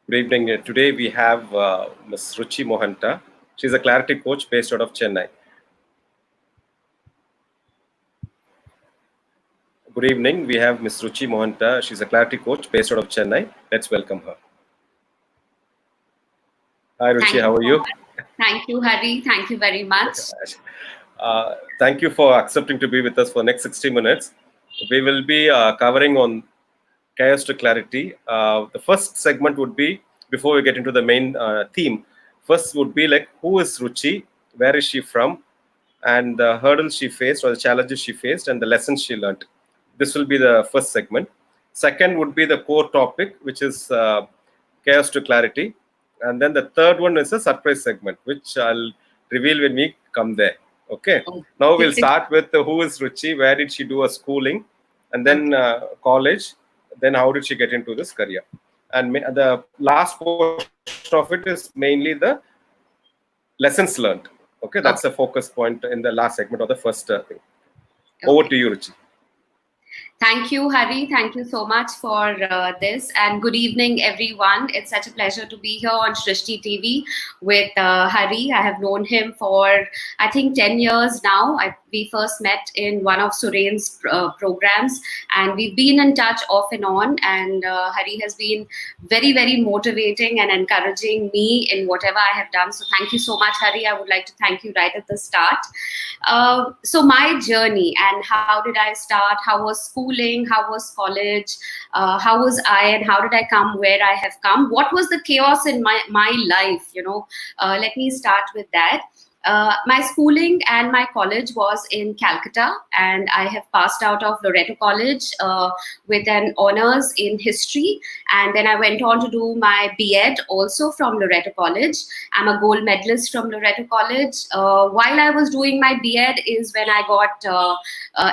Good evening. Today we have Ms. Ruchi Mohunta. She's a clarity coach based out of Chennai. Good evening. We have Ms. Ruchi Mohunta. She's a clarity coach based out of Chennai. Let's welcome her. Hi, Ruchi. How are you? Thank you, Hari. Thank you very much. Thank you for accepting to be with us for the next 60 minutes. We will be covering on chaos to clarity. The first segment would be, before we get into the main theme, first would be like, who is Ruchi? Where is she from? And the hurdles she faced or the challenges she faced and the lessons she learned. This will be the first segment. Second would be the core topic, which is chaos to clarity. And then the third one is a surprise segment, which I'll reveal when we come there. Okay. Now we'll start with who is Ruchi, where did she do her schooling, and then college, then how did she get into this career. And the last portion of it is mainly the lessons learned. Okay, that's the focus point in the last segment of the first thing. Over to you, Ruchi. Thank you, Hari. Thank you so much for this. And good evening, everyone. It's such a pleasure to be here on Shrishti TV with Hari. I have known him for, I think, 10 years now. We first met in one of Suren's programs, and we've been in touch off and on. And Hari has been very, very motivating and encouraging me in whatever I have done. So thank you so much, Hari. I would like to thank you right at the start. So my journey and how did I start? How was schooling? How was college? How was I, and how did I come where I have come? What was the chaos in my life? Let me start with that. My schooling and my college was in Calcutta, and I have passed out of Loreto College with an honors in history. And then I went on to do my B.Ed also from Loreto College. I'm a gold medalist from Loreto College. While I was doing my B.Ed is when I got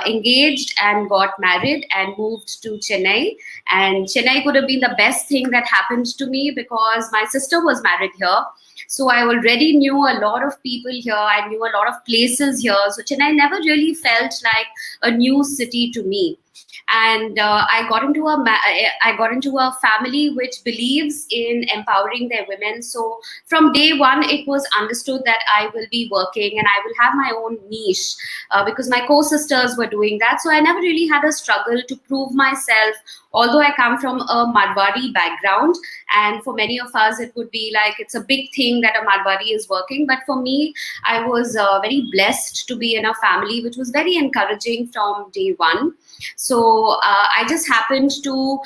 engaged and got married and moved to Chennai. And Chennai could have been the best thing that happened to me because my sister was married here. So I already knew a lot of people here. I knew a lot of places here. So Chennai never really felt like a new city to me. And I got into a family which believes in empowering their women. So from day one, it was understood that I will be working and I will have my own niche because my co-sisters were doing that. So I never really had a struggle to prove myself, although I come from a Marwari background. And for many of us, it would be like it's a big thing that a Marwari is working. But for me, I was very blessed to be in a family which was very encouraging from day one. So I just happened to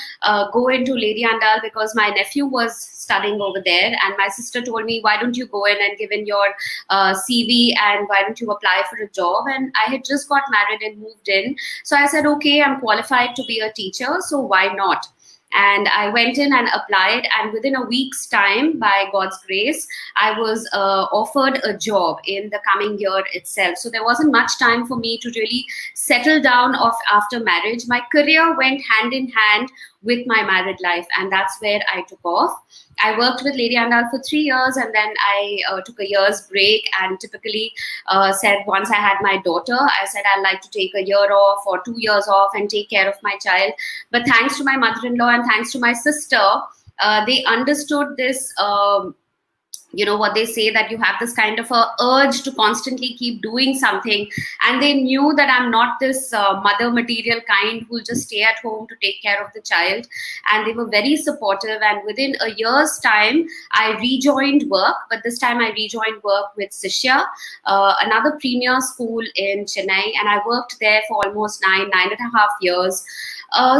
go into Lady Andal because my nephew was studying over there, and my sister told me, why don't you go in and give in your CV, and why don't you apply for a job? And I had just got married and moved in. So I said, okay, I'm qualified to be a teacher, so why not? And I went in and applied, and within a week's time, by God's grace, I was offered a job in the coming year itself. So there wasn't much time for me to really settle down after marriage. My career went hand in hand with my married life, and that's where I took off. I worked with Lady Andal for 3 years, and then I took a year's break, and typically said once I had my daughter, I said I'd like to take a year off or 2 years off and take care of my child. But thanks to my mother-in-law and thanks to my sister, they understood this what they say, that you have this kind of a urge to constantly keep doing something, and they knew that I'm not this mother material kind who'll just stay at home to take care of the child, and they were very supportive. And within a year's time, I rejoined work, but this time I rejoined work with Sishya, another premier school in Chennai, and I worked there for almost 9.5 years.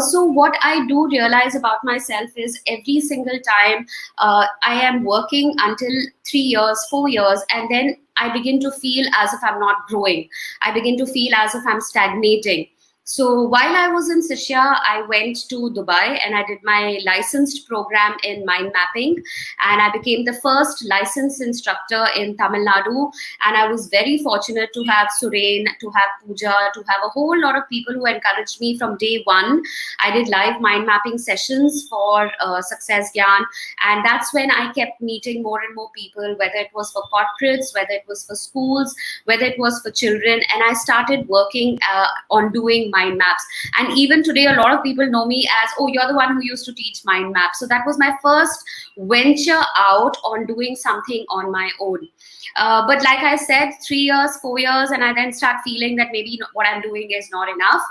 So what I do realize about myself is every single time I am working until 3 years, 4 years, and then I begin to feel as if I'm not growing. I begin to feel as if I'm stagnating. So while I was in Sishya, I went to Dubai and I did my licensed program in mind mapping, and I became the first licensed instructor in Tamil Nadu. And I was very fortunate to have Suren, to have Pooja, to have a whole lot of people who encouraged me from day one. I did live mind mapping sessions for Success Gyan, and that's when I kept meeting more and more people, whether it was for corporates, whether it was for schools, whether it was for children, and I started working on doing mind maps. And even today, a lot of people know me as, oh, you're the one who used to teach mind maps. So that was my first venture out on doing something on my own. But like I said, 3 years, 4 years, and I then start feeling that maybe what I'm doing is not enough.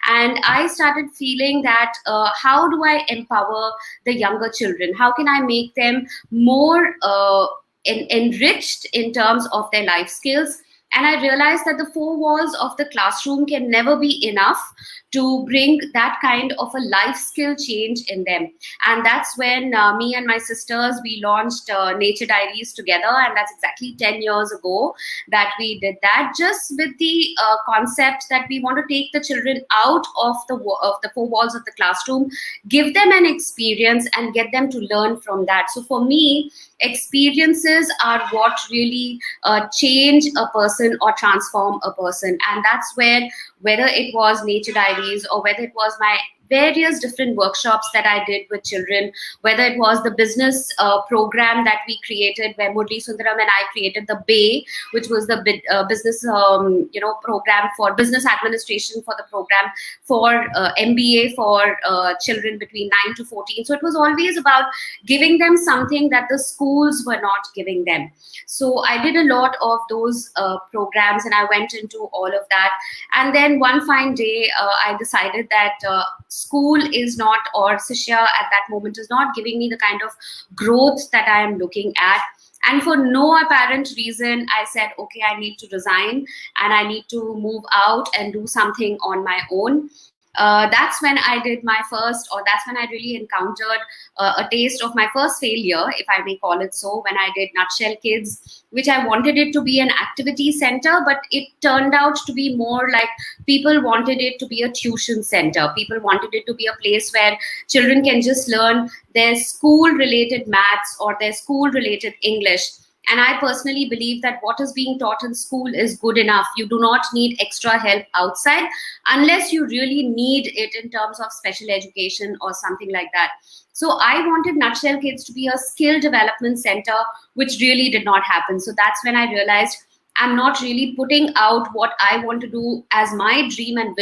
And I started feeling that how do I empower the younger children? How can I make them more enriched in terms of their life skills? And I realized that the four walls of the classroom can never be enough to bring that kind of a life skill change in them. And that's when me and my sisters, we launched Nature Diaries together. And that's exactly 10 years ago that we did that, just with the concept that we want to take the children out of the four walls of the classroom, give them an experience and get them to learn from that. So for me, experiences are what really change a person or transform a person. And that's where, whether it was Nature Diaries or whether it was my various different workshops that I did with children, whether it was the business program that we created, where Murli Sundaram and I created the BAY, which was the business program for business administration, for the program for MBA for children between 9 to 14. So it was always about giving them something that the schools were not giving them. So I did a lot of those programs, and I went into all of that. And then one fine day, I decided that school is not, or Shishya at that moment is not giving me the kind of growth that I am looking at. And for no apparent reason, I said, okay, I need to resign and I need to move out and do something on my own. That's when I did my first, or that's when I really encountered a taste of my first failure, if I may call it so, when I did Nutshell Kids, which I wanted it to be an activity center, but it turned out to be more like people wanted it to be a tuition center. People wanted it to be a place where children can just learn their school-related maths or their school-related English. And I personally believe that what is being taught in school is good enough. You do not need extra help outside unless you really need it in terms of special education or something like that. So I wanted Nutshell Kids to be a skill development center, which really did not happen. So that's when I realized I'm not really putting out what I want to do as my dream and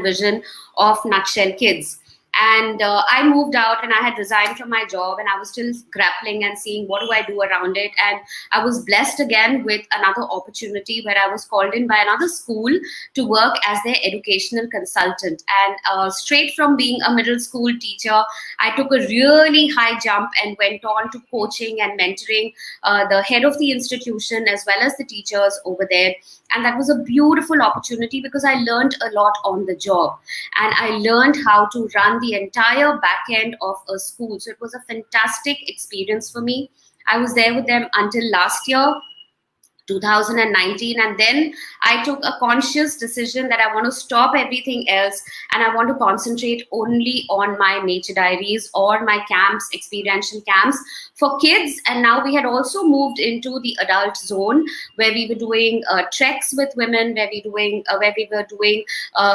vision of Nutshell Kids. And I moved out and I had resigned from my job, and I was still grappling and seeing what do I do around it. And I was blessed again with another opportunity where I was called in by another school to work as their educational consultant. And straight from being a middle school teacher, I took a really high jump and went on to coaching and mentoring the head of the institution as well as the teachers over there. And that was a beautiful opportunity because I learned a lot on the job, and I learned how to run the entire back end of a school. So it was a fantastic experience for me. I was there with them until last year, 2019, and then I took a conscious decision that I want to stop everything else and I want to concentrate only on my Nature Diaries or my camps, experiential camps for kids. And now we had also moved into the adult zone where we were doing treks with women, where we were doing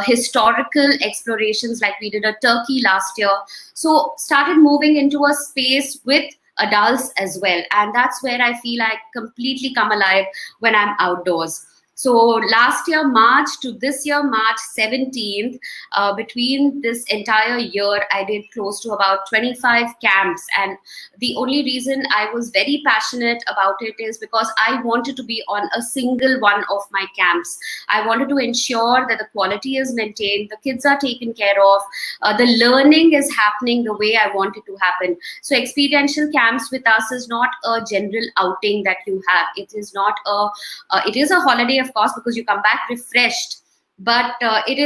historical explorations, like we did a Turkey last year. So started moving into a space with adults as well, and that's where I feel I completely come alive when I'm outdoors. So last year March to this year March 17th, between this entire year, I did close to about 25 camps. And the only reason I was very passionate about it is because I wanted to be on a single one of my camps. I wanted to ensure that the quality is maintained, the kids are taken care of, the learning is happening the way I want it to happen. So experiential camps with us is not a general outing that you have. It is not it is a holiday, of course, because you come back refreshed, but it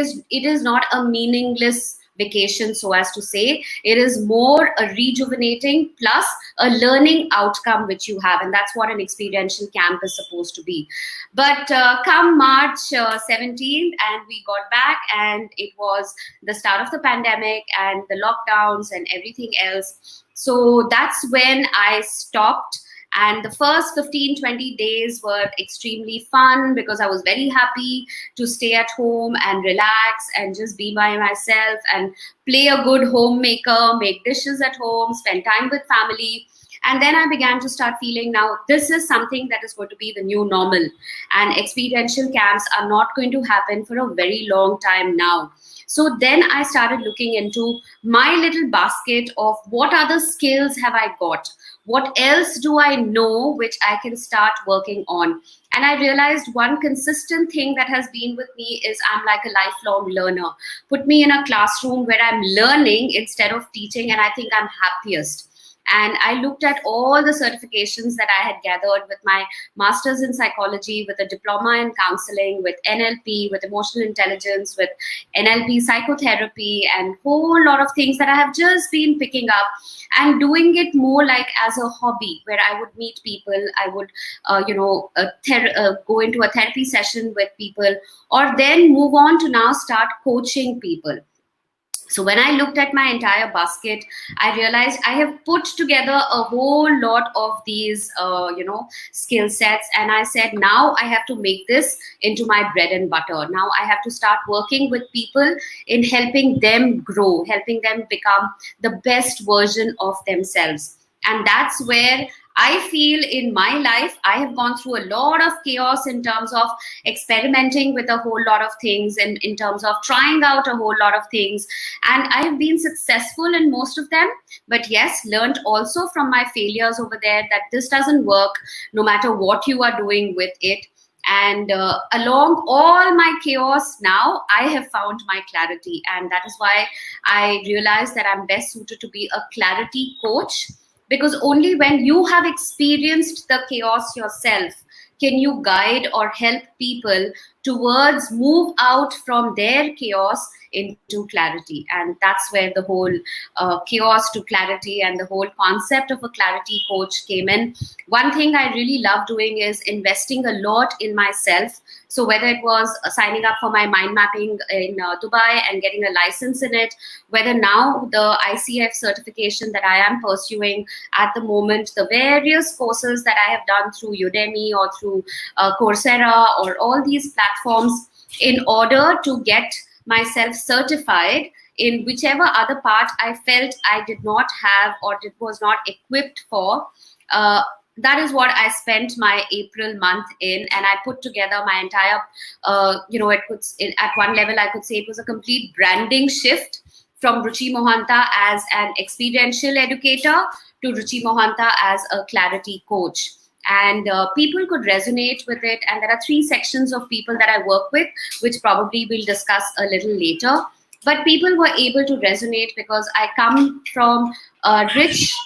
is not a meaningless vacation, so as to say. It is more a rejuvenating plus a learning outcome which you have, and that's what an experiential camp is supposed to be. But come March 17th, and we got back, and it was the start of the pandemic and the lockdowns and everything else. So that's when I stopped. And the first 15-20 days were extremely fun because I was very happy to stay at home and relax and just be by myself and play a good homemaker, make dishes at home, spend time with family. And then I began to start feeling, now this is something that is going to be the new normal, and experiential camps are not going to happen for a very long time now. So then I started looking into my little basket of what other skills have I got? What else do I know which I can start working on? And I realized one consistent thing that has been with me is I'm like a lifelong learner. Put me in a classroom where I'm learning instead of teaching, and I think I'm happiest. And I looked at all the certifications that I had gathered with my master's in psychology, with a diploma in counseling, with NLP, with emotional intelligence, with NLP psychotherapy, and whole lot of things that I have just been picking up and doing it more like as a hobby, where I would meet people, I would, go into a therapy session with people, or then move on to now start coaching people. So when I looked at my entire basket, I realized I have put together a whole lot of these, skill sets. And I said, now I have to make this into my bread and butter. Now I have to start working with people in helping them grow, helping them become the best version of themselves. And that's where I feel in my life, I have gone through a lot of chaos in terms of experimenting with a whole lot of things, and in terms of trying out a whole lot of things. And I have been successful in most of them, but yes, learned also from my failures over there that this doesn't work no matter what you are doing with it. And along all my chaos, now I have found my clarity. And that is why I realized that I'm best suited to be a clarity coach, because only when you have experienced the chaos yourself can you guide or help people towards move out from their chaos into clarity. And that's where the whole chaos to clarity and the whole concept of a clarity coach came in. One thing I really love doing is investing a lot in myself. So whether it was signing up for my mind mapping in Dubai and getting a license in it, whether now the ICF certification that I am pursuing at the moment, the various courses that I have done through Udemy or through Coursera or all these platforms, in order to get myself certified in whichever other part I felt I did not have or it was not equipped for. That is what I spent my April month in, and I put together my entire, at one level I could say it was a complete branding shift from Ruchi Mohunta as an experiential educator to Ruchi Mohunta as a clarity coach. And people could resonate with it. And there are 3 sections of people that I work with, which probably we'll discuss a little later. But people were able to resonate because I come from a rich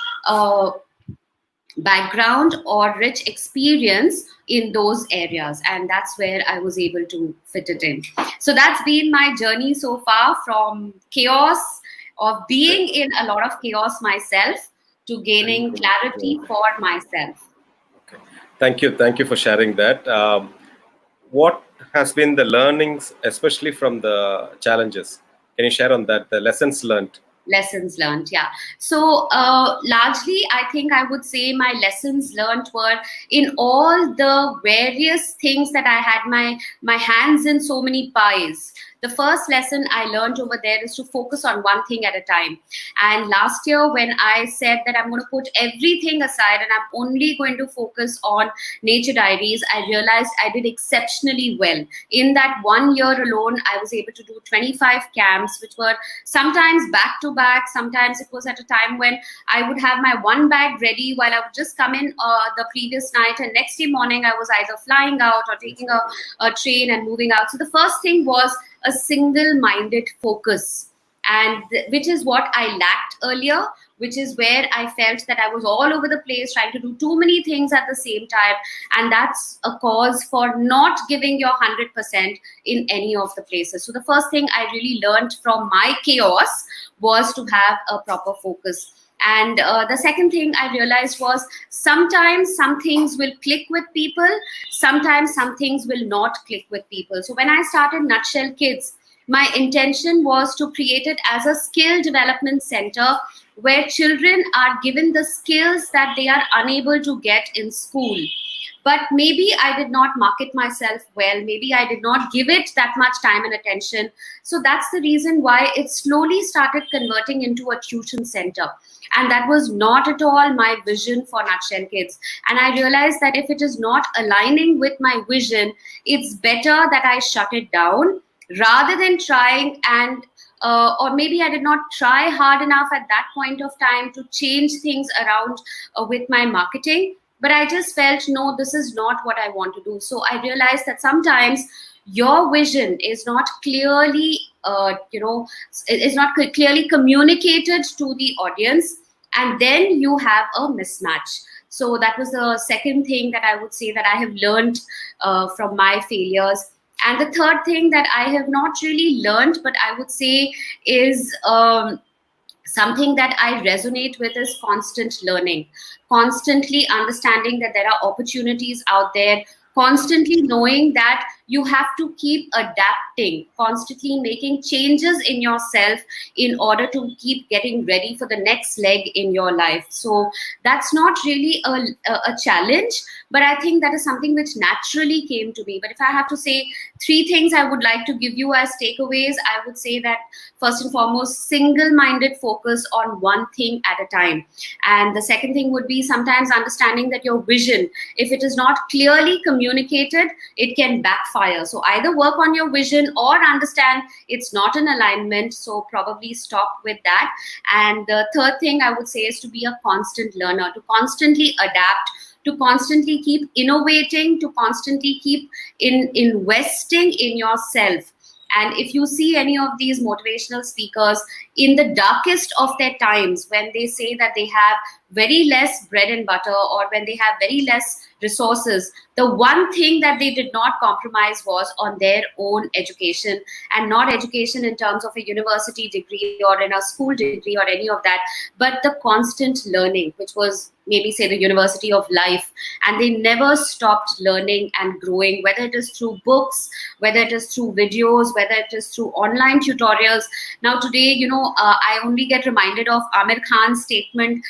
background or rich experience in those areas, and that's where I was able to fit it in. So that's been my journey so far, from chaos of being in a lot of chaos myself to gaining clarity for myself. Okay. Thank you for sharing that. What has been the learnings, especially from the challenges? Can you share on that, the lessons learned? Lessons learned, yeah. So largely, I think I would say my lessons learned were in all the various things that I had my hands in so many pies. The first lesson I learned over there is to focus on one thing at a time. And last year, when I said that I'm going to put everything aside and I'm only going to focus on nature diaries, I realized I did exceptionally well. In that 1 year alone, I was able to do 25 camps, which were sometimes back to back. Sometimes it was at a time when I would have my one bag ready while I would just come in the previous night, and next day morning I was either flying out or taking a train and moving out. So the first thing was a single-minded focus, and which is what I lacked earlier, which is where I felt that I was all over the place trying to do too many things at the same time, and that's a cause for not giving your 100% in any of the places. So the first thing I really learned from my chaos was to have a proper focus. And the second thing I realized was sometimes some things will click with people, sometimes some things will not click with people. So when I started Nutshell Kids, my intention was to create it as a skill development center where children are given the skills that they are unable to get in school. but maybe I did not market myself well. Maybe I did not give it that much time and attention. So that's the reason why it slowly started converting into a tuition center. And that was not at all my vision for Nutshell Kids. And I realized that if it is not aligning with my vision, it's better that I shut it down rather than trying and or maybe I did not try hard enough at that point of time to change things around with my marketing. But I just felt, no, this is not what I want to do. So I realized that sometimes your vision is not clearly, is not clearly communicated to the audience, and then you have a mismatch. So that was the second thing that I would say that I have learned from my failures. And the third thing that I have not really learned, but I would say is something that I resonate with is constant learning, constantly understanding that there are opportunities out there, constantly knowing that you have to keep adapting, constantly making changes in yourself in order to keep getting ready for the next leg in your life. So that's not really a challenge, but I think that is something which naturally came to me. But if I have to say three things I would like to give you as takeaways, I would say that first and foremost, single-minded focus on one thing at a time. And the second thing would be sometimes understanding that your vision, if it is not clearly communicated, it can backfire. So either work on your vision or understand it's not in alignment. So probably stop with that. And the third thing I would say is to be a constant learner, to constantly adapt, to constantly keep innovating, to constantly keep investing in yourself. And if you see any of these motivational speakers in the darkest of their times, when they say that they have very less bread and butter or when they have very less resources, the one thing that they did not compromise was on their own education, and not education in terms of a university degree or in a school degree or any of that, but the constant learning, which was maybe say the university of life. And they never stopped learning and growing, whether it is through books, whether it is through videos, whether it is through online tutorials. Now today, I only get reminded of Amir Khan's statement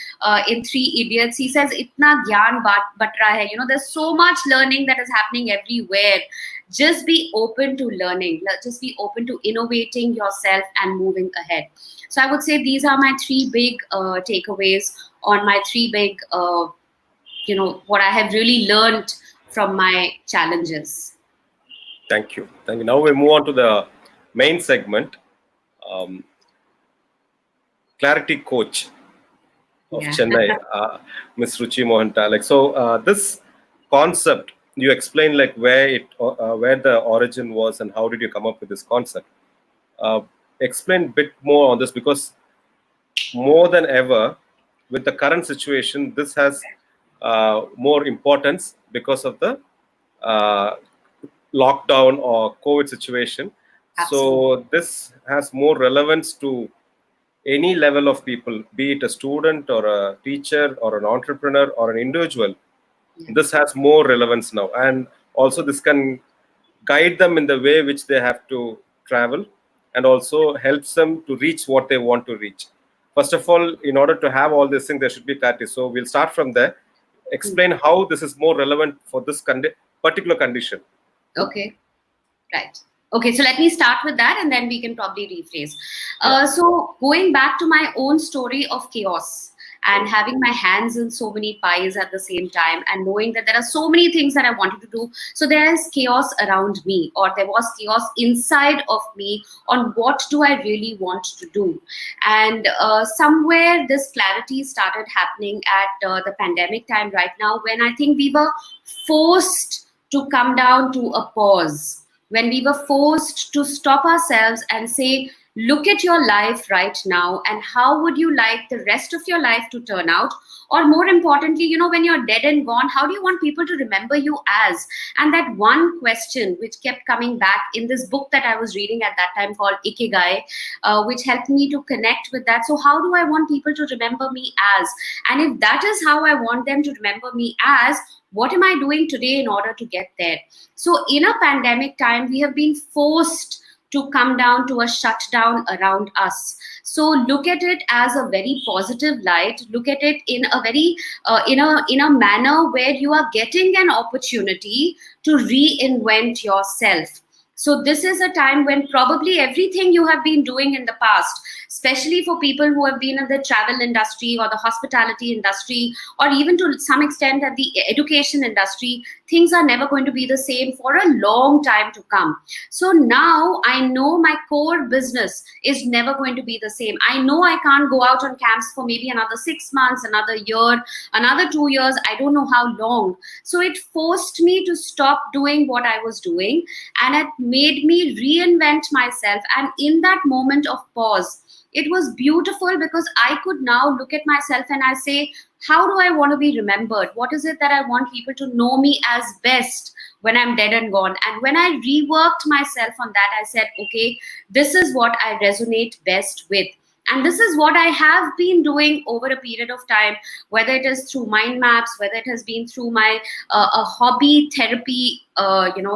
in Three Idiots. He says, "Itna gyan bat raha hai." There's so much learning that is happening everywhere. Just be open to learning. Just be open to innovating yourself and moving ahead. So I would say these are my three big takeaways on my three big, what I have really learned from my challenges. Thank you. Thank you. Now we move on to the main segment, Clarity Coach of Chennai, Miss Ruchi Mohunta. This concept, you explain where the origin was and how did you come up with this concept. Explain a bit more on this, because more than ever, with the current situation, this has more importance because of the lockdown or COVID situation. Absolutely. So this has more relevance to any level of people, be it a student or a teacher or an entrepreneur or an individual. Yeah. This has more relevance now, and also this can guide them in the way which they have to travel, and also helps them to reach what they want to reach. First of all, in order to have all these things, there should be clarity. So we'll start from there. Explain how this is more relevant for this particular condition. Okay, right. Okay, so let me start with that and then we can probably rephrase. So going back to my own story of chaos and having my hands in so many pies at the same time and knowing that there are so many things that I wanted to do. So there is chaos around me, or there was chaos inside of me on what do I really want to do. And somewhere this clarity started happening at the pandemic time right now, when I think we were forced to come down to a pause, when we were forced to stop ourselves and say, look at your life right now and how would you like the rest of your life to turn out? Or more importantly, when you're dead and gone, how do you want people to remember you as? And that one question which kept coming back in this book that I was reading at that time called Ikigai, which helped me to connect with that. So how do I want people to remember me as? And if that is how I want them to remember me as, what am I doing today in order to get there? So in a pandemic time, we have been forced to come down to a shutdown around us. So look at it as a very positive light. Look at it in a very in a manner where you are getting an opportunity to reinvent yourself. So this is a time when probably everything you have been doing in the past, especially for people who have been in the travel industry or the hospitality industry, or even to some extent at the education industry, things are never going to be the same for a long time to come. So now I know my core business is never going to be the same. I know I can't go out on camps for maybe another 6 months, another year, another 2 years. I don't know how long. So it forced me to stop doing what I was doing, and it made me reinvent myself. And in that moment of pause, it was beautiful because I could now look at myself and I say, how do I want to be remembered? What is it that I want people to know me as best when I'm dead and gone? And when I reworked myself on that, I said, okay, this is what I resonate best with. And this is what I have been doing over a period of time, whether it is through mind maps, whether it has been through my a hobby therapy,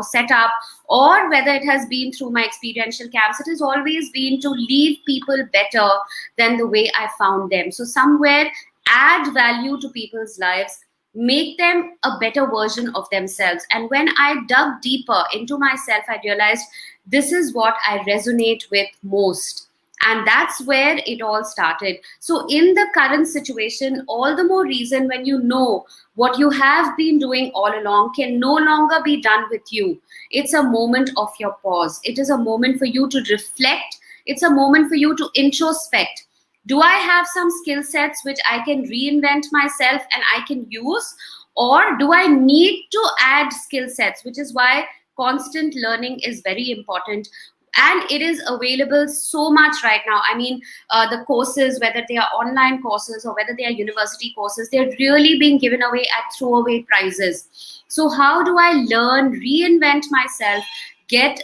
setup, or whether it has been through my experiential camps. It has always been to leave people better than the way I found them. So somewhere add value to people's lives, make them a better version of themselves. And when I dug deeper into myself, I realized this is what I resonate with most. And that's where it all started. So in the current situation, all the more reason, when you know what you have been doing all along can no longer be done with you. It's a moment of your pause. It is a moment for you to reflect. It's a moment for you to introspect. Do I have some skill sets which I can reinvent myself and I can use? Or do I need to add skill sets? Which is why constant learning is very important. And it is available so much right now. I mean, the courses, whether they are online courses or whether they are university courses, they're really being given away at throwaway prices. So how do I learn, reinvent myself, get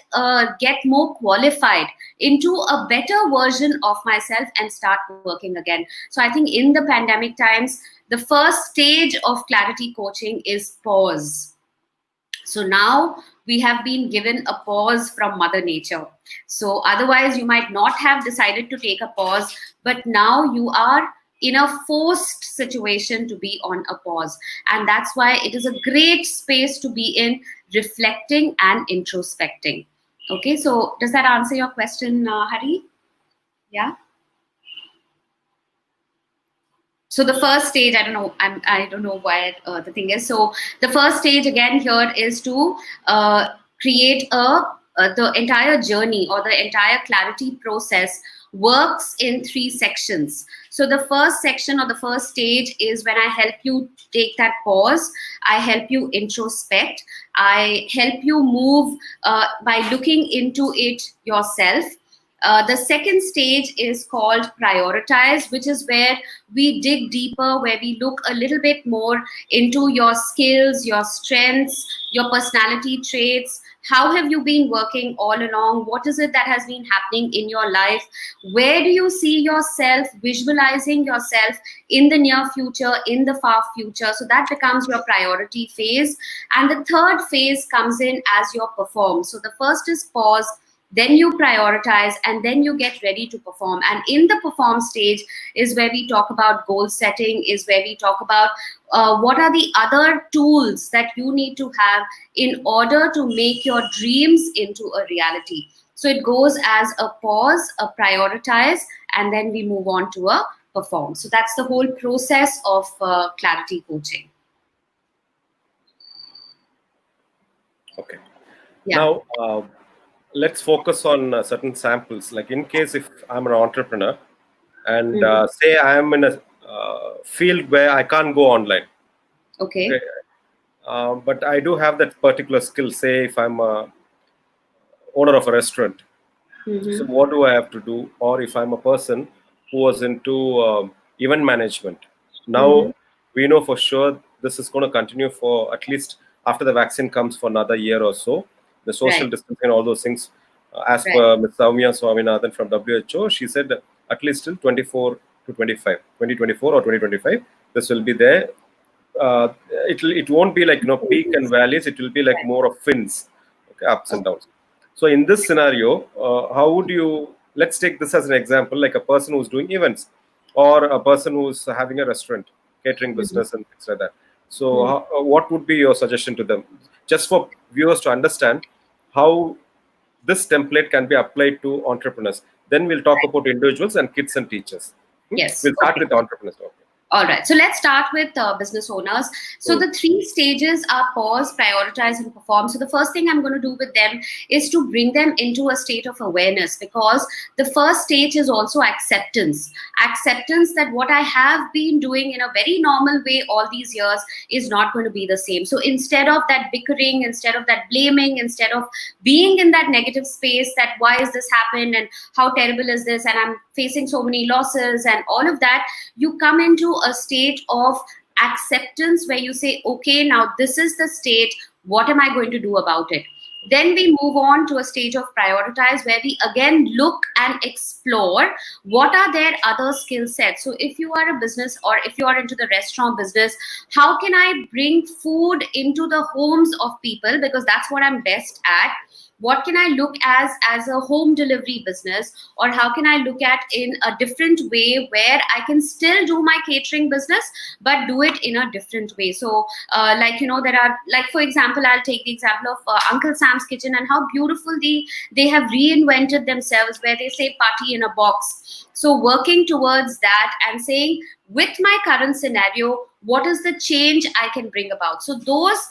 more qualified into a better version of myself and start working again? So I think in the pandemic times, the first stage of clarity coaching is pause. So now we have been given a pause from Mother Nature. So otherwise you might not have decided to take a pause, but now you are in a forced situation to be on a pause. And that's why it is a great space to be in, reflecting and introspecting. Okay, so does that answer your question, Hari? Yeah. So the first stage, I don't know why the thing is. So the first stage again here is to create the entire journey, or the entire clarity process works in 3 sections. So the first section, or the first stage, is when I help you take that pause. I help you introspect. I help you move by looking into it yourself. The second stage is called prioritize, which is where we dig deeper, where we look a little bit more into your skills, your strengths, your personality traits. How have you been working all along? What is it that has been happening in your life? Where do you see yourself, visualizing yourself in the near future, in the far future? So that becomes your priority phase. And the third phase comes in as your perform. So the first is pause, then you prioritize, and then you get ready to perform. And in the perform stage is where we talk about goal setting, is where we talk about what are the other tools that you need to have in order to make your dreams into a reality. So it goes as a pause, a prioritize, and then we move on to a perform. So that's the whole process of clarity coaching. Okay. Yeah. Now, let's focus on certain samples. Like in case if I'm an entrepreneur and say I am in a field where I can't go online. Okay. But I do have that particular skill. Say if I'm a owner of a restaurant. So what do I have to do? Or if I'm a person who was into event management. Now we know for sure this is going to continue for at least after the vaccine comes for another year or so. The social distancing and all those things, as per Ms. Soumya Swaminathan from WHO, she said at least till 24 to 25, 2024 or 2025, this will be there. It won't be like peak and valleys. It will be like more of fins, okay, ups and downs. So in this scenario, how would you, let's take this as an example, like a person who's doing events or a person who's having a restaurant, catering Mhm. business and things like that. So Mhm. what would be your suggestion to them? Just for viewers to understand how this template can be applied to entrepreneurs. Then we'll talk about individuals and kids and teachers. Yes. We'll start Okay. with entrepreneurs. Okay. All right. So let's start with business owners. So Hmm. the three stages are pause, prioritize, and perform. So the first thing I'm going to do with them is to bring them into a state of awareness, because the first stage is also acceptance. Acceptance that what I have been doing in a very normal way all these years is not going to be the same. So instead of that bickering, instead of that blaming, instead of being in that negative space that why is this happened and how terrible is this and I'm facing so many losses and all of that, you come into a state of acceptance where you say, okay, now this is the state, what am I going to do about it? Then we move on to a stage of prioritize, where we again look and explore what are their other skill sets. So if you are a business or if you are into the restaurant business, how can I bring food into the homes of people, because that's what I'm best at. What can I look as a home delivery business, or how can I look at in a different way where I can still do my catering business but do it in a different way. So like, you know, there are, like, for example, I'll take the example of Uncle Sam's Kitchen, and how beautiful they have reinvented themselves, where they say party in a box. So working towards that and saying, with my current scenario, what is the change I can bring about? So those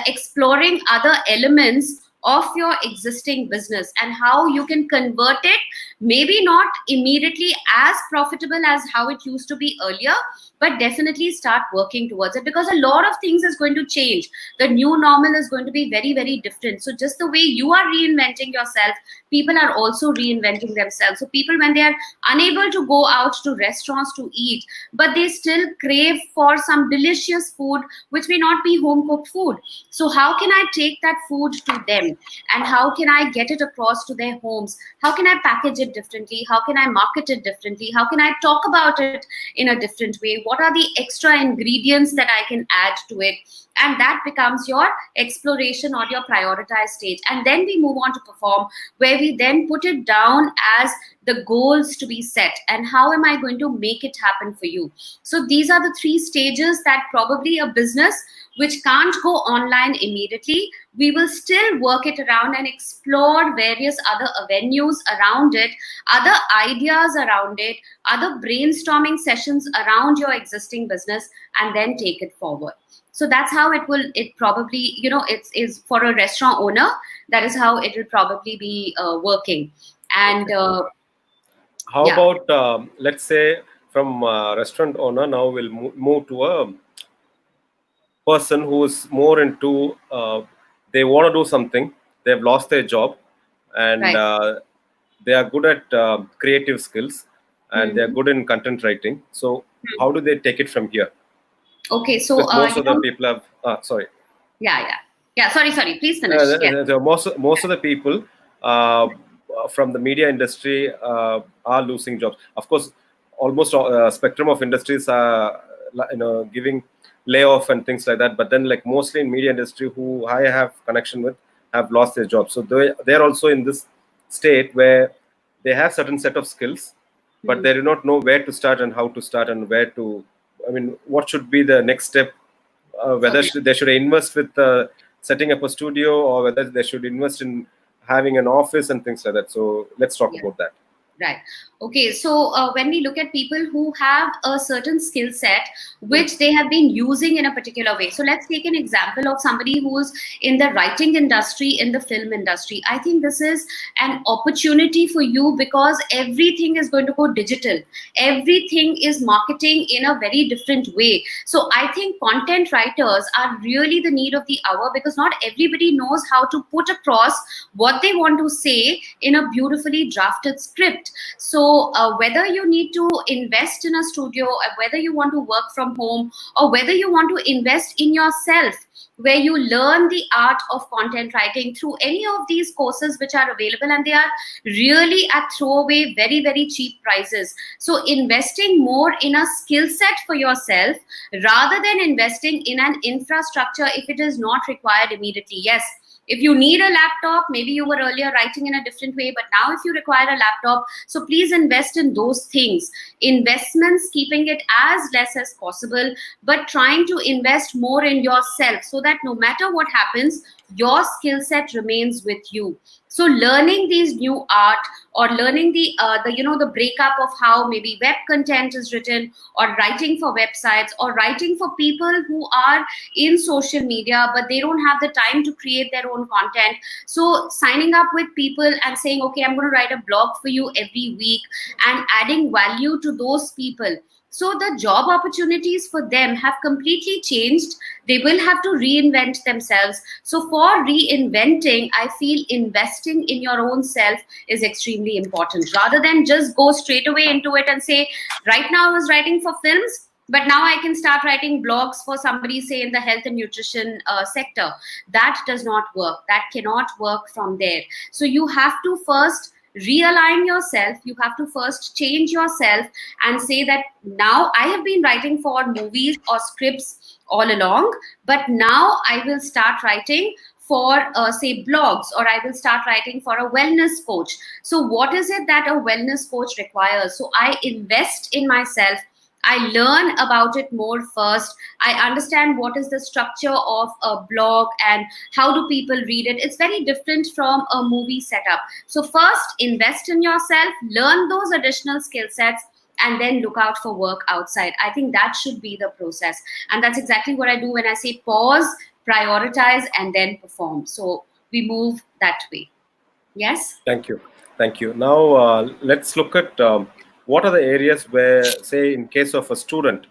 exploring other elements of your existing business and how you can convert it, maybe not immediately as profitable as how it used to be earlier, but definitely start working towards it, because a lot of things is going to change. The new normal is going to be very, very different. So just the way you are reinventing yourself, people are also reinventing themselves. So people, when they are unable to go out to restaurants to eat, but they still crave for some delicious food which may not be home cooked food, so how can I take that food to them, and how can I get it across to their homes? How can I package it differently? How can I market it differently? How can I talk about it in a different way? What are the extra ingredients that I can add to it? And that becomes your exploration or your prioritized stage. And then we move on to perform, where we then put it down as the goals to be set and how am I going to make it happen for you. So these are the three stages that probably a business which can't go online immediately, we will still work it around and explore various other avenues around it, other ideas around it, other brainstorming sessions around your existing business, and then take it forward. So that's how it probably, you know, it is for a restaurant owner, that is how it will probably be working. And How yeah. about let's say from restaurant owner now we'll move to a person who is more into they want to do something, they've lost their job, and Right. they are good at creative skills and they are Hmm. good in content writing. So how do they take it from here? Okay, so Because most you of the know, people have sorry yeah, sorry, please finish. Yes. most of the people uh, from the media industry are losing jobs. Of course, almost spectrum of industries are giving layoff and things like that. But then, like mostly in media industry, who I have connection with, have lost their jobs. So they're also in this state where they have certain set of skills, but Hmm. they do not know where to start and how to start and where to. I mean, what should be the next step, whether Okay. they should invest with setting up a studio or whether they should invest in having an office and things like that. So let's talk Yeah. about that. Right. Okay. So when we look at people who have a certain skill set Hmm. which they have been using in a particular way. So let's take an example of somebody who's in the writing industry, in the film industry. I think this is an opportunity for you, because everything is going to go digital. Everything is marketing in a very different way. So I think content writers are really the need of the hour, because not everybody knows how to put across what they want to say in a beautifully drafted script. So whether you need to invest in a studio, or whether you want to work from home, or whether you want to invest in yourself, where you learn the art of content writing through any of these courses which are available, and they are really at throwaway very, very cheap prices. So investing more in a skill set for yourself rather than investing in an infrastructure if it is not required immediately. Yes, If you need a laptop, maybe you were earlier writing in a different way, but now if you require a laptop, so please invest in those things. Investments, keeping it as less as possible, but trying to invest more in yourself so that no matter what happens, your skill set remains with you. So learning these new art, or learning the breakup of how maybe web content is written, or writing for websites, or writing for people who are in social media but they don't have the time to create their own content. So signing up with people and saying, okay, I'm going to write a blog for you every week, and adding value to those people. So the job opportunities for them have completely changed. They will have to reinvent themselves. So for reinventing, I feel investing in your own self is extremely important, rather than just go straight away into it and say, right now I was writing for films, but now I can start writing blogs for somebody, say, in the health and nutrition sector. That does not work. That cannot work from there. So you have to first realign yourself. You have to first change yourself and say that now I have been writing for movies or scripts all along, but now I will start writing for say blogs, or I will start writing for a wellness coach. So what is it that a wellness coach requires? So I invest in myself. I learn about it more first. I understand what is the structure of a blog and how do people read it. It's very different from a movie setup. So first, invest in yourself, learn those additional skill sets, and then look out for work outside. I think that should be the process. And that's exactly what I do when I say pause, prioritize, and then perform. So we move that way. Yes? Thank you. Thank you. Now, let's look at what are the areas where, say, in case of a student,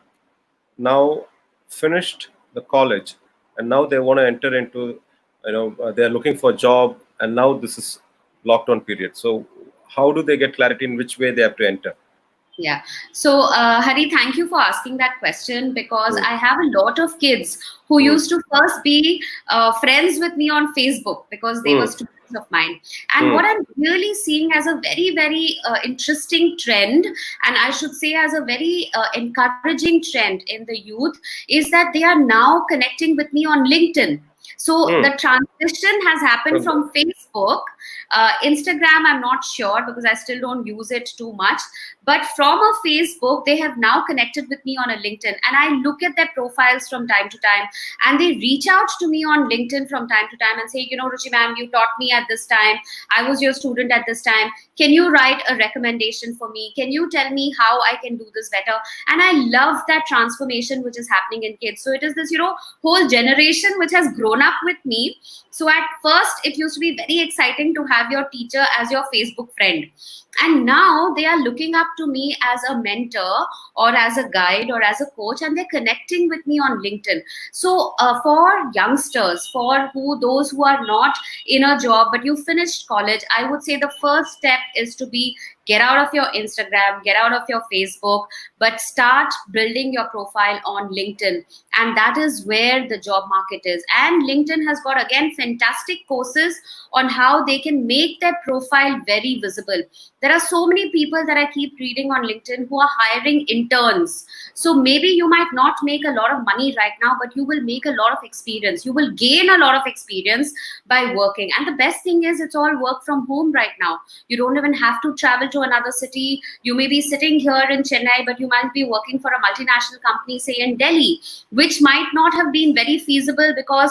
now finished the college, and now they want to enter into, they're looking for a job, and now this is lockdown period. So how do they get clarity in which way they have to enter? Yeah. So, Hari, thank you for asking that question, because I have a lot of kids who used to first be friends with me on Facebook because they were students of mine. And what I'm really seeing as a very, very interesting trend, and I should say as a very encouraging trend in the youth, is that they are now connecting with me on LinkedIn. So the transition has happened from Facebook. Instagram, I'm not sure because I still don't use it too much. But from a Facebook, they have now connected with me on a LinkedIn. And I look at their profiles from time to time. And they reach out to me on LinkedIn from time to time and say, Ruchi ma'am, you taught me at this time. I was your student at this time. Can you write a recommendation for me? Can you tell me how I can do this better? And I love that transformation which is happening in kids. So it is this, whole generation which has grown up with me. So at first, it used to be very exciting to have your teacher as your Facebook friend. And now they are looking up to me as a mentor or as a guide or as a coach, and they're connecting with me on LinkedIn. So for youngsters, for those who are not in a job, but you finished college, I would say the first step is to get out of your Instagram, get out of your Facebook, but start building your profile on LinkedIn. And that is where the job market is. And LinkedIn has got, again, fantastic courses on how they can make their profile very visible. There are so many people that I keep reading on LinkedIn who are hiring interns. So maybe you might not make a lot of money right now, but you will make a lot of experience. You will gain a lot of experience by working. And the best thing is it's all work from home right now. You don't even have to travel to another city. You may be sitting here in Chennai, but you might be working for a multinational company, say in Delhi, which might not have been very feasible because,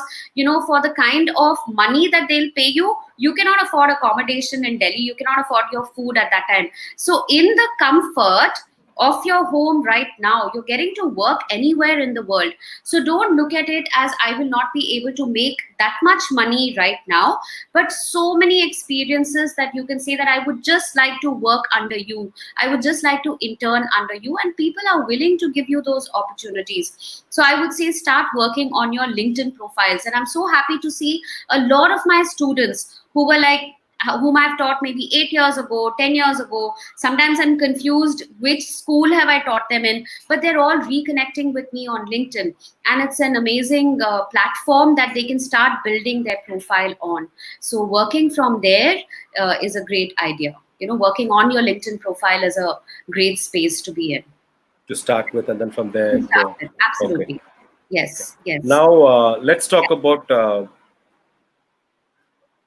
for the kind of money that they'll pay you, you cannot afford accommodation in Delhi. You cannot afford your food at that time. So in the comfort of your home right now, you're getting to work anywhere in the world. So don't look at it as I will not be able to make that much money right now, but so many experiences that you can say that I would just like to work under you. I would just like to intern under you, and people are willing to give you those opportunities. So I would say start working on your LinkedIn profiles. And I'm so happy to see a lot of my students who were whom I've taught maybe 8 years ago, 10 years ago. Sometimes I'm confused which school have I taught them in, but they're all reconnecting with me on LinkedIn. And it's an amazing platform that they can start building their profile on. So working from there is a great idea. Working on your LinkedIn profile is a great space to be in. To start with, and then from there. Absolutely. Okay. Yes. Now, let's talk about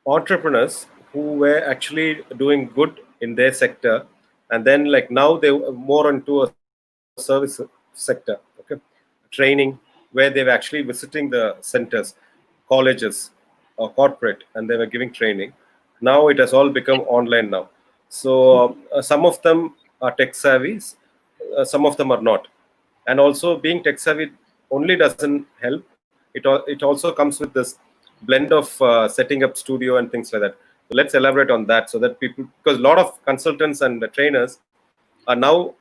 entrepreneurs who were actually doing good in their sector, and then like now they were more into a service sector, okay, training, where they were actually visiting the centers, colleges, or corporate, and they were giving training. Now it has all become online now. So some of them are tech savvy, some of them are not. And also being tech savvy only doesn't help. It also comes with this blend of setting up studio and things like that. So let's elaborate on that, so that people, because a lot of consultants and the trainers are now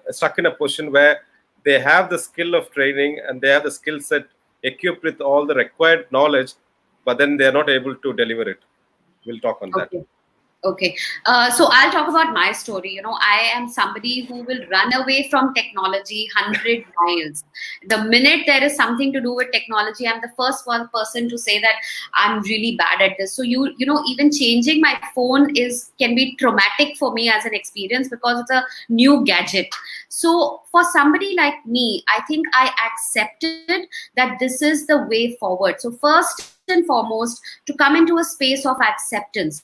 stuck in a position where they have the skill of training and they have the skill set equipped with all the required knowledge, but then they are not able to deliver it. We'll talk on that. Okay. Okay. So I'll talk about my story. I am somebody who will run away from technology 100 miles. The minute there is something to do with technology, I'm the first one person to say that I'm really bad at this. So even changing my phone can be traumatic for me as an experience, because it's a new gadget. So for somebody like me, I think I accepted that this is the way forward. So first and foremost, to come into a space of acceptance,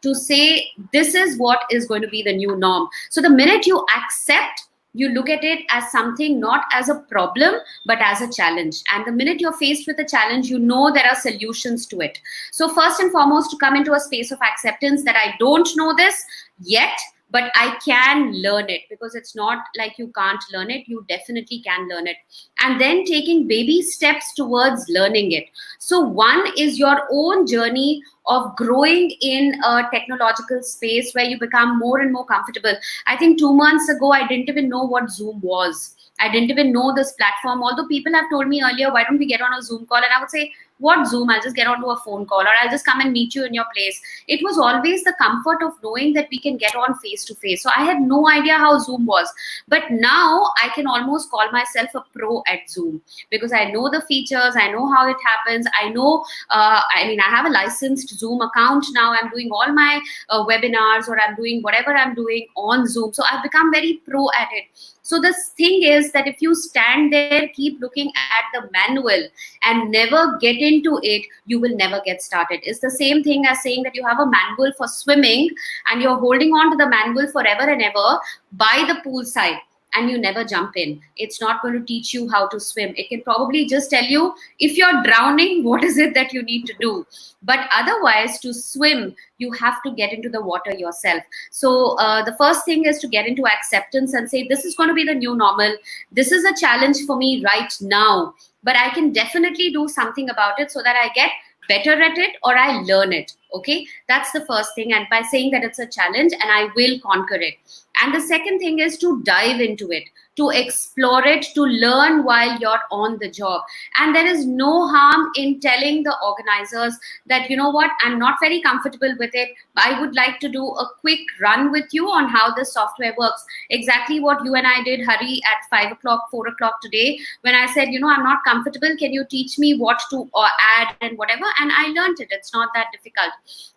to say this is what is going to be the new norm. So the minute you accept, you look at it as something, not as a problem, but as a challenge. And the minute you're faced with a challenge, there are solutions to it. So first and foremost, to come into a space of acceptance that I don't know this yet, but I can learn it, because it's not like you can't learn it. You definitely can learn it. And then taking baby steps towards learning it. So one is your own journey of growing in a technological space where you become more and more comfortable. I think 2 months ago, I didn't even know what Zoom was. I didn't even know this platform. Although people have told me earlier, why don't we get on a Zoom call? And I would say, what Zoom? I'll just get onto a phone call, or I'll just come and meet you in your place. It was always the comfort of knowing that we can get on face to face. So I had no idea how Zoom was. But now I can almost call myself a pro at Zoom, because I know the features, I know how it happens. I know, I have a licensed Zoom account now. I'm doing all my webinars, or I'm doing whatever I'm doing on Zoom. So I've become very pro at it. So the thing is that if you stand there, keep looking at the manual and never get into it, you will never get started. It's the same thing as saying that you have a manual for swimming and you're holding on to the manual forever and ever by the poolside, and you never jump in. It's not going to teach you how to swim. It can probably just tell you, if you're drowning, what is it that you need to do. But otherwise, to swim, you have to get into the water yourself. So the first thing is to get into acceptance and say, this is going to be the new normal. This is a challenge for me right now, but I can definitely do something about it so that I get better at it, or I learn it. Okay, that's the first thing. And by saying that it's a challenge and I will conquer it. And the second thing is to dive into it, to explore it, to learn while you're on the job. And there is no harm in telling the organizers that, you know what, I'm not very comfortable with it. I would like to do a quick run with you on how this software works. Exactly what you and I did, Hari, at 5 o'clock, 4 o'clock today, when I said, I'm not comfortable. Can you teach me what to add and whatever? And I learned it. It's not that difficult.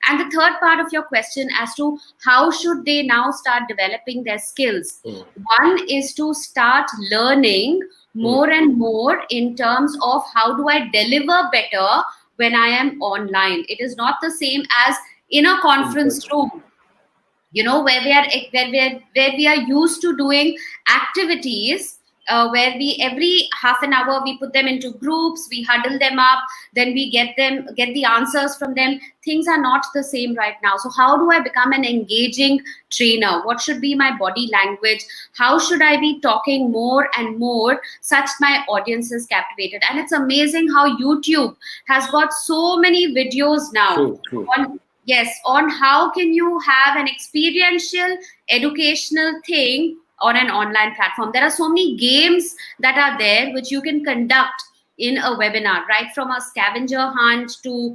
And the third part of your question as to how should they now start developing their skills. One is to start learning more and more in terms of how do I deliver better when I am online. It is not the same as in a conference room, where we are used to doing activities where we every half an hour we put them into groups, we huddle them up, then we get the answers from them. Things are not the same right now. So how do I become an engaging trainer? What should be my body language? How should I be talking more and more such my audience is captivated? And it's amazing how YouTube has got so many videos now. True. On how can you have an experiential educational thing on an online platform. There are so many games that are there which you can conduct in a webinar, right from a scavenger hunt to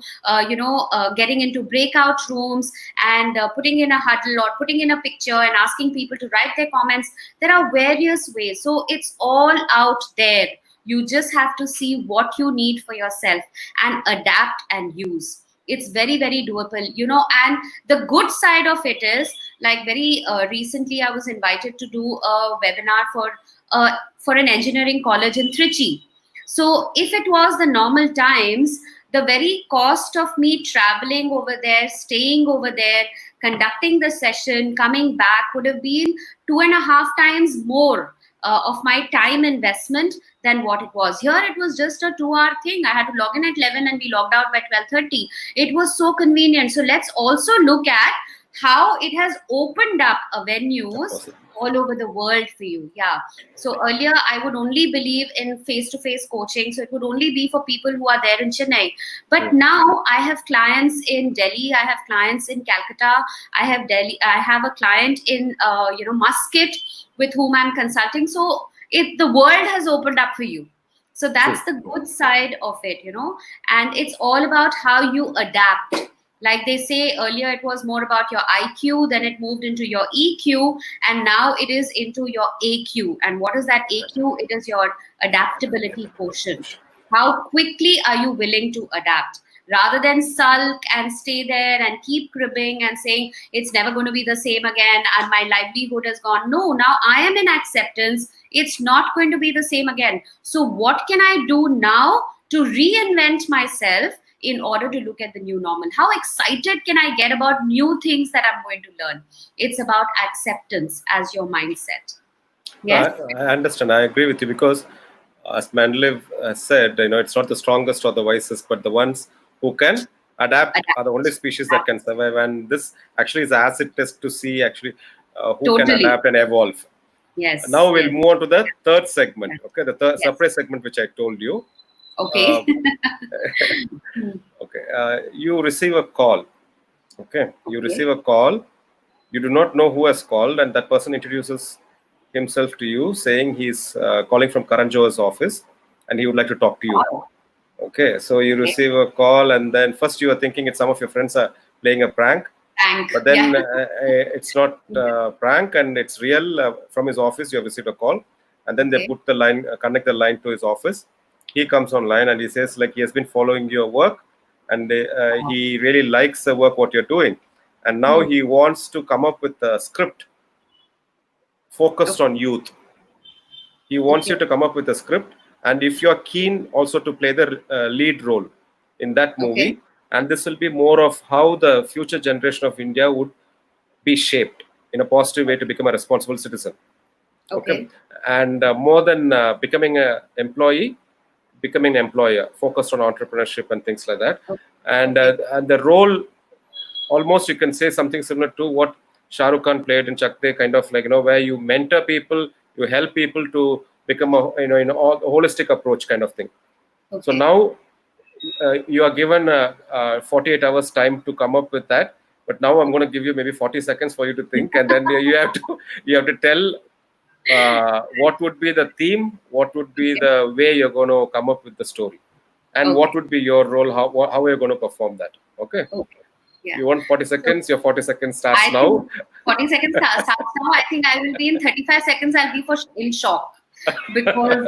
getting into breakout rooms and putting in a huddle or putting in a picture and asking people to write their comments. There are various ways. So it's all out there. You just have to see what you need for yourself and adapt and use. It's very, very doable, and the good side of it is, like very recently, I was invited to do a webinar for an engineering college in Trichy. So if it was the normal times, the very cost of me traveling over there, staying over there, conducting the session, coming back would have been 2.5 times more of my time investment than what it was. Here it was just a 2-hour thing. I had to log in at 11 and be logged out by 12:30. It was so convenient. So let's also look at how it has opened up venues all over the world for you. Yeah. So earlier I would only believe in face-to-face coaching. So it would only be for people who are there in Chennai. But now I have clients in Delhi. I have clients in Calcutta. I have a client in Muscat with whom I'm consulting. So the world has opened up for you. So that's the good side of it, and it's all about how you adapt. Like they say earlier, it was more about your IQ, then it moved into your EQ, and now it is into your AQ. And what is that AQ? It is your adaptability quotient. How quickly are you willing to adapt? Rather than sulk and stay there and keep cribbing and saying it's never going to be the same again and my livelihood has gone. No, now I am in acceptance. It's not going to be the same again. So what can I do now to reinvent myself in order to look at the new normal? How excited can I get about new things that I'm going to learn? It's about acceptance as your mindset. Yes, I understand. I agree with you because, as Mandelev said, it's not the strongest or the wisest, but the ones who can adapt are the only species that can survive. And this actually is an acid test to see actually who can adapt and evolve. Yes. Now we'll move on to the third segment. Okay, the third separate segment which I told you. Okay. Okay. You receive a call. Okay. You receive a call. You do not know who has called, and that person introduces himself to you, saying he's calling from Karan Johar's office, and he would like to talk to you. Okay. So you receive a call, and then first you are thinking it's some of your friends are playing a prank. But then it's not prank, and it's real. From his office, you have received a call, and then they put the line, connect the line to his office. He comes online and he says like he has been following your work, and he really likes the work what you're doing, and now he wants to come up with a script focused on youth. He wants you to come up with a script, and if you're keen also to play the lead role in that movie. And this will be more of how the future generation of India would be shaped in a positive way to become a responsible citizen. Okay. And more than becoming an employee, becoming an employer, focused on entrepreneurship and things like that. And the role, almost you can say something similar to what Shah Rukh Khan played in Chak De, kind of like, where you mentor people, you help people to become a, in a holistic approach kind of thing. So now, you are given 48 hours time to come up with that, but now I'm going to give you maybe 40 seconds for you to think, and then you have to tell what would be the theme, what would be the way you're going to come up with the story, and what would be your role, how are you going to perform that. Okay. You want 40 seconds? Your 40 seconds starts now. 40 seconds starts now. I think I will be in 35 seconds. I'll be in shock. Because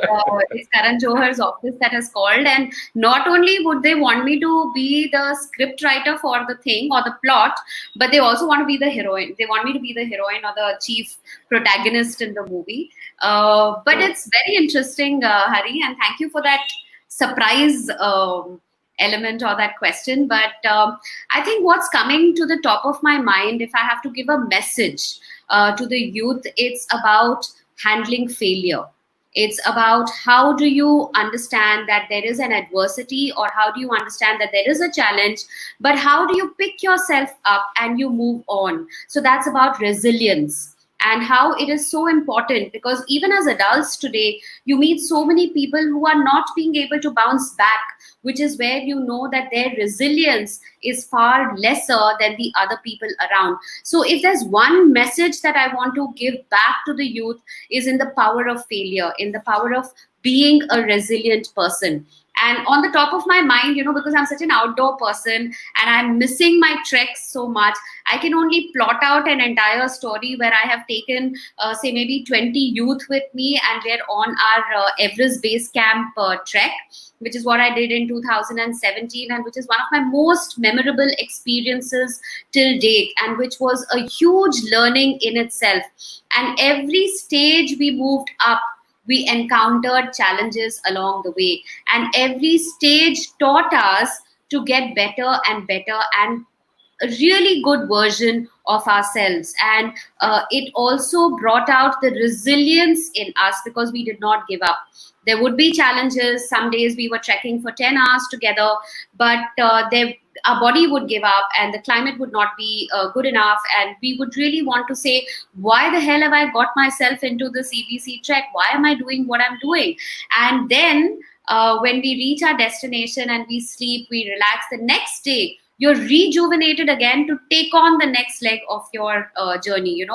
it's Karan Johar's office that has called, and not only would they want me to be the script writer for the thing or the plot, but they also want to be the heroine. They want me to be the heroine or the chief protagonist in the movie. But it's very interesting, Hari, and thank you for that surprise element or that question. But I think what's coming to the top of my mind, if I have to give a message to the youth, it's about handling failure. It's about how do you understand that there is an adversity, or how do you understand that there is a challenge, but how do you pick yourself up and you move on? So that's about resilience, and how it is so important, because even as adults today, you meet so many people who are not being able to bounce back, which is where you know that their resilience is far lesser than the other people around. So if there's one message that I want to give back to the youth, is in the power of failure, in the power of being a resilient person. And on the top of my mind, because I'm such an outdoor person and I'm missing my treks so much, I can only plot out an entire story where I have taken, say, maybe 20 youth with me, and we're on our Everest Base Camp trek, which is what I did in 2017, and which is one of my most memorable experiences till date, and which was a huge learning in itself. And every stage we moved up We encountered challenges along the way, and every stage taught us to get better and better and a really good version of ourselves. And it also brought out the resilience in us because we did not give up. There would be challenges. Some days we were trekking for 10 hours together, but our body would give up and the climate would not be good enough, and we would really want to say, why the hell have I got myself into this EBC trek? Why am I doing what I'm doing? And then when we reach our destination and we sleep, we relax, the next day you're rejuvenated again to take on the next leg of your journey,